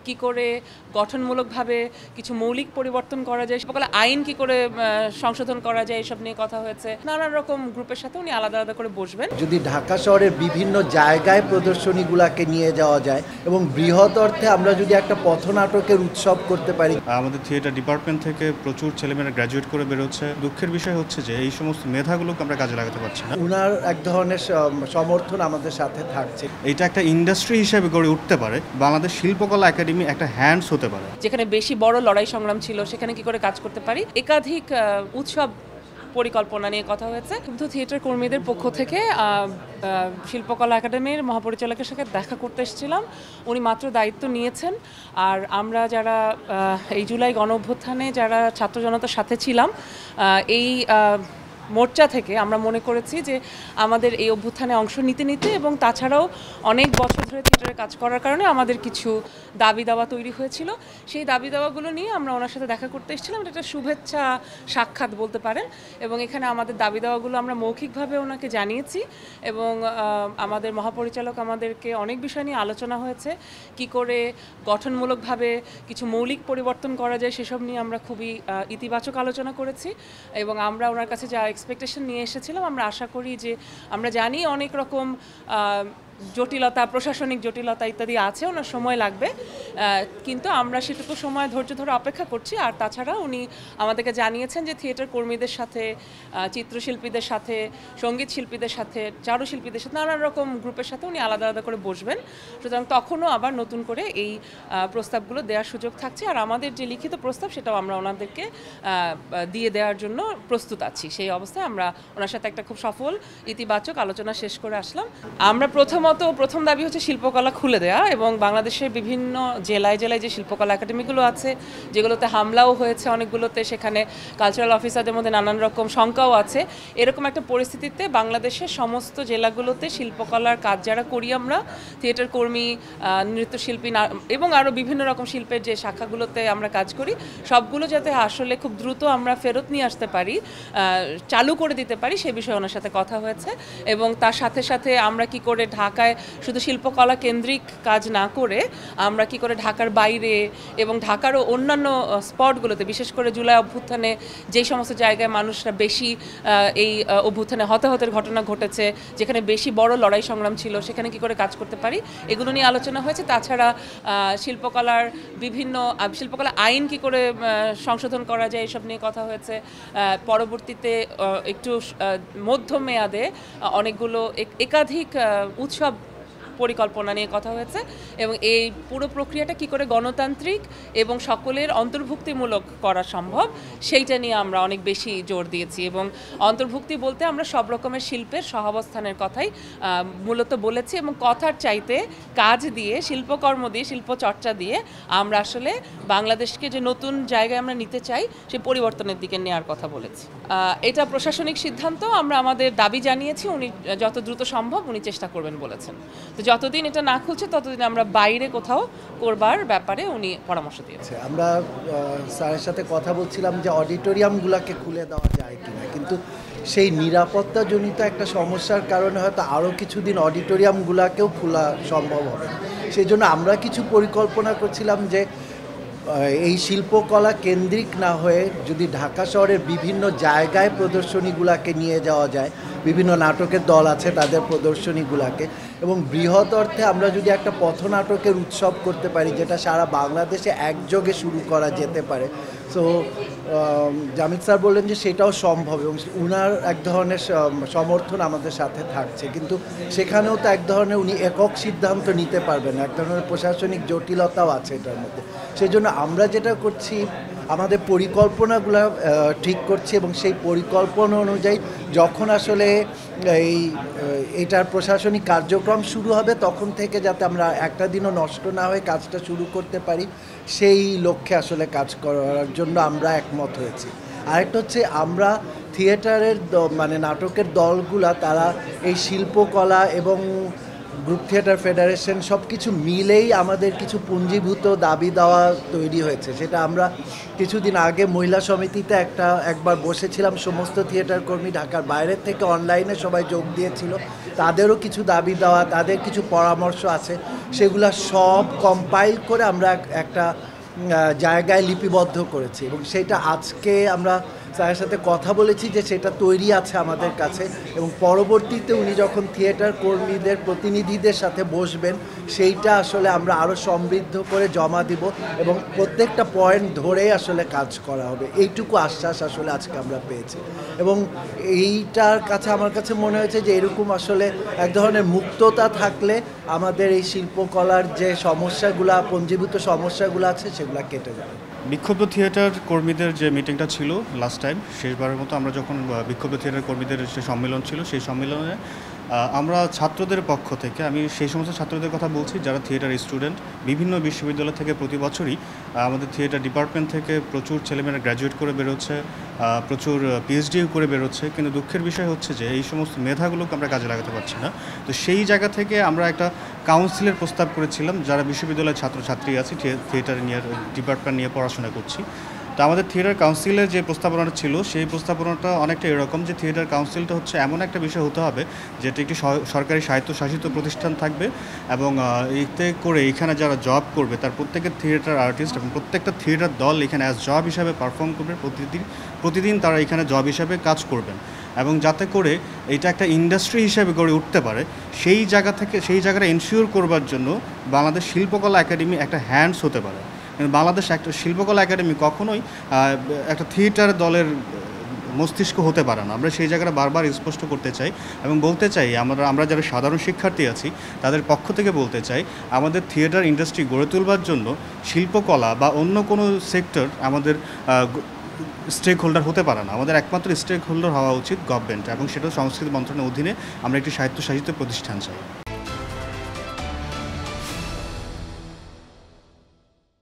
কি করে গঠনমূলকভাবে কিছু মৌলিক পরিবর্তন করা যায়, শিল্পকলা আইন কি করে সংশোধন করা যায়, এসব নিয়ে কথা হয়েছে। নানান রকম গ্রুপের সাথে উনি আলাদা আলাদা করে বসবেন। যদি ঢাকা শহরের বিভিন্ন জায়গায় প্রদর্শনীগুলোকে নিয়ে যাওয়া যায় এবং বৃহৎ অর্থে আমরা যদি একটা পথনাটকের উৎসব করতে পারি। আমাদের থিয়েটার ডিপার্টমেন্ট থেকে প্রচুর ছেলেমেয়েরা গ্র্যাজুয়েট করে বেরোচ্ছে। দুঃখের বিষয় হচ্ছে যে এই সমস্ত মেধাগুলোকে আমরা কাজে লাগাতে পারছি না। উনার এক ধরনের সমর্থন আমাদের সাথে থাকছে। এটা একটা ইন্ডাস্ট্রি হিসেবে গড়ে উঠতে পারে। বাংলাদেশ শিল্পকলা একাডেমি একটা হ্যান্ডস হতে পারে। যেখানে বেশি বড় লড়াই সংগ্রাম ছিল সেখানে কি করে কাজ করতে পারি, একাধিক উৎসব পরিকল্পনা নিয়ে কথা হয়েছে। কিন্তু থিয়েটার কর্মীদের পক্ষ থেকে শিল্পকলা একাডেমির মহাপরিচালকের সাথে দেখা করতে এসেছিলাম। উনি মাত্র দায়িত্ব নিয়েছেন। আর আমরা যারা এই জুলাই গণ অভ্যুত্থানে যারা ছাত্র জনতার সাথে ছিলাম, এই মোর্চা থেকে আমরা মনে করেছি যে আমাদের এই অভ্যুত্থানে অংশ নিতে নিতে এবং তাছাড়াও অনেক বছর ধরে থিয়েটারে কাজ করার কারণে আমাদের কিছু দাবি দাওয়া তৈরি হয়েছিল। সেই দাবি দাওয়াগুলো নিয়ে আমরা ওনার সাথে দেখা করতে এসেছিলাম। এটা একটা শুভেচ্ছা সাক্ষাৎ বলতে পারেন। এবং এখানে আমাদের দাবি দাওয়াগুলো আমরা মৌখিকভাবে ওনাকে জানিয়েছি এবং আমাদের মহাপরিচালক আমাদেরকে অনেক বিষয় নিয়ে আলোচনা হয়েছে। কি করে গঠনমূলকভাবে কিছু মৌলিক পরিবর্তন করা যায় সেসব নিয়ে আমরা খুবই ইতিবাচক আলোচনা করেছি। এবং আমরা ওনার কাছে যা এক্সপেকটেশন নিয়ে এসেছিলাম, আমরা আশা করি যে আমরা জানি অনেক রকম জটিলতা, প্রশাসনিক জটিলতা ইত্যাদি আছে, ওনার সময় লাগবে, কিন্তু আমরা সেটুকু সময় ধৈর্য ধরে অপেক্ষা করছি। আর তাছাড়া উনি আমাদেরকে জানিয়েছেন যে থিয়েটার কর্মীদের সাথে, চিত্রশিল্পীদের সাথে, সঙ্গীত শিল্পীদের সাথে, চারুশিল্পীদের সাথে, নানান রকম গ্রুপের সাথে উনি আলাদা আলাদা করে বসবেন। সুতরাং তখনও আবার নতুন করে এই প্রস্তাবগুলো দেওয়ার সুযোগ থাকছে। আর আমাদের যে লিখিত প্রস্তাব সেটাও আমরা ওনাদেরকে দিয়ে দেওয়ার জন্য প্রস্তুত আছি। সেই অবস্থায় আমরা ওনার সাথে একটা খুব সফল ইতিবাচক আলোচনা শেষ করে আসলাম। আমরা প্রথম দাবি হচ্ছে শিল্পকলা খুলে দেওয়া এবং বাংলাদেশের বিভিন্ন জেলায় জেলায় যে শিল্পকলা একাডেমিগুলো আছে, যেগুলোতে হামলাও হয়েছে অনেকগুলোতে, সেখানে কালচারাল অফিসারদের মধ্যে নানান রকম শঙ্কাও আছে, এরকম একটা পরিস্থিতিতে বাংলাদেশের সমস্ত জেলাগুলোতে শিল্পকলার কাজ যারা করি আমরা, থিয়েটার কর্মী, নৃত্যশিল্পী এবং আরও বিভিন্ন রকম শিল্পের যে শাখাগুলোতে আমরা কাজ করি, সবগুলো যাতে আসলে খুব দ্রুত আমরা ফেরত নিয়ে আসতে পারি, চালু করে দিতে পারি, সে বিষয়ে ওনার সাথে কথা হয়েছে। এবং তার সাথে সাথে আমরা কি করে ঢাকায় শুধু শিল্পকলা কেন্দ্রিক কাজ না করে আমরা কি করে ঢাকার বাইরে এবং ঢাকারও অন্যান্য স্পটগুলোতে, বিশেষ করে জুলাই অভ্যুত্থানে যেই সমস্ত জায়গায় মানুষরা বেশি এই অভ্যুত্থানে হতাহতের ঘটনা ঘটেছে, যেখানে বেশি বড় লড়াই সংগ্রাম ছিল, সেখানে কি করে কাজ করতে পারি, এগুলো নিয়ে আলোচনা হয়েছে। তাছাড়া শিল্পকলা আইন কি করে সংশোধন করা যায়, এসব নিয়ে কথা হয়েছে। পরবর্তীতে একটু মধ্যমেয়াদে অনেকগুলো একাধিক উৎসব পরিকল্পনা নিয়ে কথা হয়েছে এবং এই পুরো প্রক্রিয়াটা কি করে গণতান্ত্রিক এবং সকলের অন্তর্ভুক্তিমূলক করা সম্ভব, সেইটা নিয়ে আমরা অনেক বেশি জোর দিয়েছি। এবং অন্তর্ভুক্তি বলতে আমরা সব রকমের শিল্পের সহাবস্থানের কথাই মূলত বলেছি এবং কথার চাইতে কাজ দিয়ে, শিল্পকর্ম দিয়ে, শিল্পচর্চা দিয়ে আমরা আসলে বাংলাদেশকে যে নতুন জায়গায় আমরা নিতে চাই সেই পরিবর্তনের দিকে নেওয়ার কথা বলেছি। এটা প্রশাসনিক সিদ্ধান্ত, আমরা আমাদের দাবি জানিয়েছি, উনি যত দ্রুত সম্ভব উনি চেষ্টা করবেন বলেছেন। তো যতদিন এটা না খুলছে ততদিন আমরা বাইরে কোথাও করবার ব্যাপারে উনি পরামর্শ দিয়েছেন। আমরা স্যারের সাথে কথা বলছিলাম যে অডিটোরিয়ামগুলোকে খুলে দেওয়া যায় কিনা, কিন্তু সেই নিরাপত্তাজনিত একটা সমস্যার কারণে হয়তো আরও কিছুদিন অডিটোরিয়ামগুলোকেও খোলা সম্ভব হবে। সেই জন্য আমরা কিছু পরিকল্পনা করছিলাম যে এই শিল্পকলা কেন্দ্রিক না হয়ে যদি ঢাকা শহরের বিভিন্ন জায়গায় প্রদর্শনীগুলোকে নিয়ে যাওয়া যায়, বিভিন্ন নাটকের দল আছে তাদের প্রদর্শনীগুলোকে, এবং বৃহৎ অর্থে আমরা যদি একটা পথনাটকের উৎসব করতে পারি যেটা সারা বাংলাদেশে একযোগে শুরু করা যেতে পারে। সো জামিদ স্যার বললেন যে সেটাও সম্ভব এবং উনার এক ধরনের সমর্থন আমাদের সাথে থাকছে, কিন্তু সেখানেও তো এক ধরনের উনি একক সিদ্ধান্ত নিতে পারবেন না, এক ধরনের প্রশাসনিক জটিলতাও আছে এটার মধ্যে। সেই জন্য আমরা যেটা করছি, আমাদের পরিকল্পনাগুলো ঠিক করছি এবং সেই পরিকল্পনা অনুযায়ী যখন আসলে এটার প্রশাসনিক কার্যক্রম শুরু হবে তখন থেকে যাতে আমরা একটা দিনও নষ্ট না হয়ে কাজটা শুরু করতে পারি, সেই লক্ষ্যে আসলে কাজ করার জন্য আমরা একমত হয়েছি। আরেকটা হচ্ছে আমরা থিয়েটারের নাটকের দলগুলা তারা এই শিল্পকলা এবং গ্রুপ থিয়েটার ফেডারেশন সব কিছু মিলেই আমাদের কিছু পুঞ্জীভূত দাবি দেওয়া তৈরি হয়েছে। সেটা আমরা কিছুদিন আগে মহিলা সমিতিতে একবার বসেছিলাম, সমস্ত থিয়েটার কর্মী ঢাকার বাইরের থেকে অনলাইনে সবাই যোগ দিয়েছিল। তাদেরও কিছু দাবি দেওয়া, তাদের কিছু পরামর্শ আছে, সেগুলা সব কম্পাইল করে আমরা একটা জায়গায় লিপিবদ্ধ করেছি এবং সেটা আজকে আমরা স্যারের সাথে কথা বলেছি যে সেটা তৈরি আছে আমাদের কাছে এবং পরবর্তীতে উনি যখন থিয়েটার কর্মীদের প্রতিনিধিদের সাথে বসবেন সেইটা আসলে আমরা আরও সমৃদ্ধ করে জমা দিব এবং প্রত্যেকটা পয়েন্ট ধরে আসলে কাজ করা হবে, এইটুকু আশ্বাস আসলে আজকে আমরা পেয়েছি। এবং এইটার কাছে আমার কাছে মনে হয়েছে যে এরকম আসলে এক ধরনের মুক্ততা থাকলে আমাদের এই শিল্পকলার যে সমস্যাগুলো, পঞ্জীভূত সমস্যাগুলো আছে সেগুলো কেটে যাবে। বিক্ষুব্ধ থিয়েটার কর্মীদের যে মিটিংটা ছিল লাস্ট টাইম, শেষবারের মতো আমরা যখন বিক্ষুব্ধ থিয়েটার কর্মীদের যে সম্মেলন ছিল, সেই সম্মেলনে আমরা ছাত্রদের পক্ষ থেকে, আমি সেই সমস্ত ছাত্রদের কথা বলছি যারা থিয়েটার স্টুডেন্ট, বিভিন্ন বিশ্ববিদ্যালয় থেকে প্রতি বছরই আমাদের থিয়েটার ডিপার্টমেন্ট থেকে প্রচুর ছেলেমেয়েরা গ্র্যাজুয়েট করে বেরোচ্ছে, প্রচুর পিএইচডিও করে বেরোচ্ছে, কিন্তু দুঃখের বিষয় হচ্ছে যে এই সমস্ত মেধাগুলোকে আমরা কাজে লাগাতে পারছি না। তো সেই জায়গা থেকে আমরা একটা কাউন্সিলের প্রস্তাব করেছিলাম, যারা বিশ্ববিদ্যালয়ের ছাত্রছাত্রী আছে থিয়েটার নিয়ে, ডিপার্টমেন্ট নিয়ে পড়াশোনা করছি। তো আমাদের থিয়েটার কাউন্সিলের যে প্রস্তাবনাটা ছিল, সেই প্রস্তাবনাটা অনেকটা এরকম যে থিয়েটার কাউন্সিলটা হচ্ছে এমন একটা বিষয় হতে হবে যেটা একটি সরকারি স্বায়ত্তশাসিত প্রতিষ্ঠান থাকবে এবং এতে করে এখানে যারা জব করবে তার প্রত্যেকের থিয়েটার আর্টিস্ট এবং প্রত্যেকটা থিয়েটার দল এখানে অ্যাজ জব হিসাবে পারফর্ম করবে, প্রতিদিন তারা এখানে জব হিসাবে কাজ করবেন এবং যাতে করে এটা একটা ইন্ডাস্ট্রি হিসাবে গড়ে উঠতে পারে, সেই জায়গাটা এনশিওর করবার জন্য বাংলাদেশ শিল্পকলা একাডেমি একটা হ্যান্ডস হতে পারে। বাংলাদেশ একটা শিল্পকলা একাডেমি কখনোই একটা থিয়েটার দলের মস্তিষ্ক হতে পারে না। আমরা সেই জায়গাটা বারবার স্পষ্ট করতে চাই এবং বলতে চাই, আমরা যারা সাধারণ শিক্ষার্থী আছি তাদের পক্ষ থেকে বলতে চাই, আমাদের থিয়েটার ইন্ডাস্ট্রি গড়ে তুলবার জন্য শিল্পকলা বা অন্য কোনো সেক্টর আমাদের স্টেক হোল্ডার হতে পারে না। আমাদের একমাত্র স্টেক হোল্ডার হওয়া উচিত গভর্নমেন্ট এবং সেটা সংস্কৃতি মন্ত্রণালয়ের অধীনে আমরা একটি স্বায়ত্তশাসিত প্রতিষ্ঠান চাই।